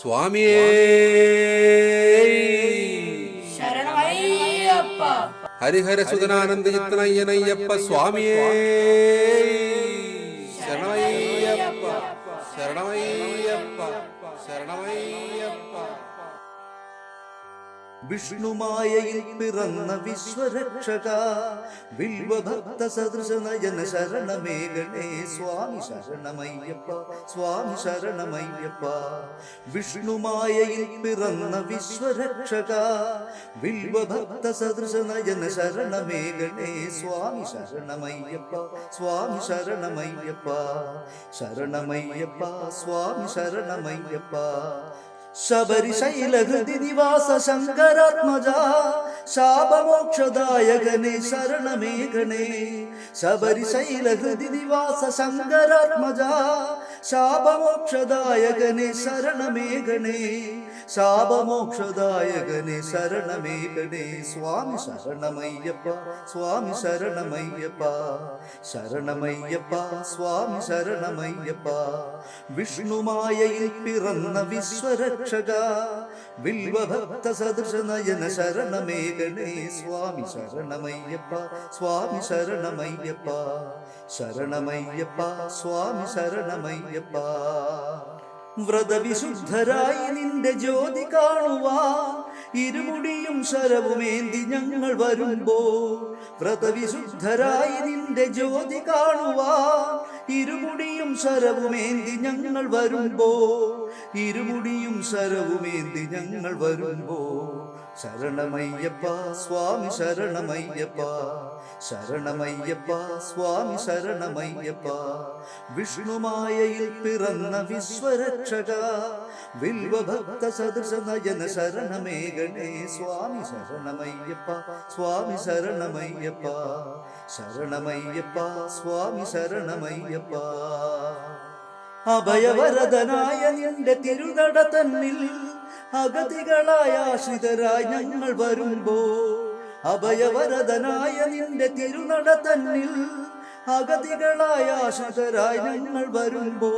സ്വാമിയേ ശരണമയ്യപ്പ. ഹരിഹര സുതനാനന്ദ ചിത്തനയ്യനയ്യപ്പ സ്വാമിയേ ശരണമയ്യപ്പ ശരണമയ്യപ്പ ശരണമയ്യപ്പ. വിഷ്ണുമായയിൽ പിറന്ന വിശ്വരക്ഷക വിൽവഭക്ത സദൃശ നയന ശരണമേഘനേ സ്വാമി ശരണമയ്യപ്പ സ്വാമി ശരണമയ്യപ്പ. വിഷ്ണുമായയിൽ പിറന്ന വിശ്വരക്ഷക വിൽവഭക്ത സദൃശ നയന ശരണമേഘനേ സ്വാമി ശരണമയ്യപ്പ സ്വാമി ശരണമയ്യപ്പ. ശരണമയ്യപ്പ സ്വാമി ശരണമയ്യപ്പ. ശബരിശൈലഹൃതി നിവാസ ശങ്കരാത്മജ ശാപമോക്ഷദായകനെ ശരണമേഘനേ. ശബരിശൈലഹൃതി നിവാസ ശങ്കരാത്മജ ശാപമോക്ഷദായകനെ ശരണമേഘനേ. ശാപമോക്ഷദായകനെ ശരണമേഘനേ സ്വാമി ശരണമയ്യപ്പ സ്വാമി ശരണമയ്യപ്പ. ശരണമയ്യപ്പ സ്വാമി ശരണമയ്യപ്പ. വിഷ്ണുമായയിൽ പിറന്ന വിശ്വരക്ഷക വിൽവഭക്ത സദൃശ നയന ശരണമേഘനേ സ്വാമി ശരണമയ്യപ്പ സ്വാമി ശരണമയ്യപ്പ. ശരണമയ്യപ്പ സ്വാമി ശരണമയ്യപ്പ. വ്രതവിശുദ്ധരായി നിന്റെ ജ്യോതി കാണുവാൻ ഇരുമുടിയും ശരവുമേന്തി ഞങ്ങൾ വരുമ്പോ. വ്രതവിശുദ്ധരായി നിന്റെ ജ്യോതി കാണുവാൻ ഇരുമുടിയും ശരവുമേന്തി ഞങ്ങൾ വരുമ്പോ. ഇരുമുടിയും ശരവുമേന്തി ഞങ്ങൾ വരുമ്പോ. ശരണമയ്യപ്പ സ്വാമി ശരണമയ്യപ്പ. ശരണമയ്യപ്പ സ്വാമി ശരണമയ്യപ്പ. വിഷ്ണുമായയിൽ പിറന്ന വിശ്വരക്ഷക വിൽവഭക്ത സദൃശ നയന ശരണമേഘനേ സ്വാമി ശരണമയ്യപ്പ സ്വാമി ശരണമയ്യപ്പ. ശരണമയ്യപ്പ സ്വാമി ശരണമയ്യപ്പ. അഭയവരദനായ നിന്റെ തിരുനട തന്നിൽ അഗതികളായ ആശ്രിതരായി ഞങ്ങൾ വരുമ്പോ. അഭയവരദനായ നിന്റെ തിരുനട തന്നിൽ അഗതികളായ ആശ്രിതരായി ഞങ്ങൾ വരുമ്പോ.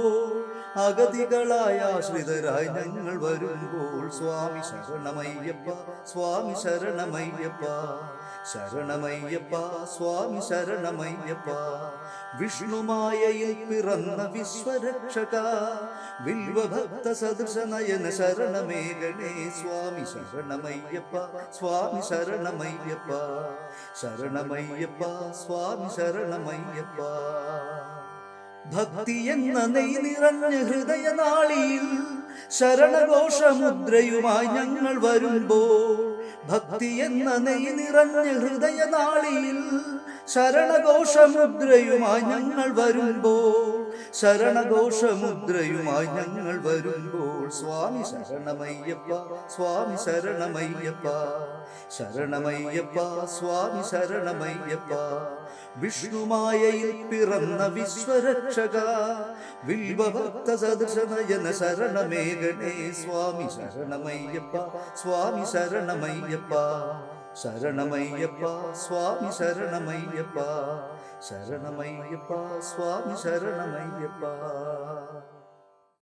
അഗതികളായ ആശ്രിതരായി ഞങ്ങൾ വരുമ്പോൾ സ്വാമി ശരണമയ്യപ്പ സ്വാമി ശരണമയ്യപ്പ. ശരണമയ്യപ്പ സ്വാമി ശരണമയ്യപ്പ. വിഷ്ണുമായയിൽ പിറന്ന വിശ്വരക്ഷക വിൽവഭക്ത സദൃശ നയന ശരണമേഘനേ സ്വാമി ശരണമയ്യപ്പ സ്വാമി ശരണമയ്യപ്പ. ശരണമയ്യപ്പ സ്വാമി ശരണമയ്യപ്പ. ഭക്തി എന്ന നെയ് നിറഞ്ഞ ഹൃദയനാളിയിൽ ശരണഘോഷമുദ്രയുമായി ഞങ്ങൾ വരുമ്പോ. ഭക്തി എന്ന നെയ് നിറഞ്ഞ ഹൃദയനാളിയിൽ ശരണഘോഷമുദ്രയുമായി ഞങ്ങൾ വരുമ്പോ. ശരണഘോഷമുദ്രയുമായി ഞങ്ങൾ വരുമ്പോൾ സ്വാമി ശരണമയ്യപ്പ സ്വാമി ശരണമയ്യപ്പ. ശരണമയ്യപ്പ സ്വാമി ശരണമയ്യപ്പ. വിഷ്ണുമായയിൽ പിറന്ന വിശ്വരക്ഷക വിൽവഭക്ത സദൃശ നയന ശരണമേഘനേ സ്വാമി ശരണമയ്യപ്പ സ്വാമി ശരണമയ്യപ്പ. ശരണമയ്യപ്പ സ്വാമി ശരണമയ്യപ്പ. ശരണമയ്യപ്പ സ്വാമി ശരണമയ്യപ്പ.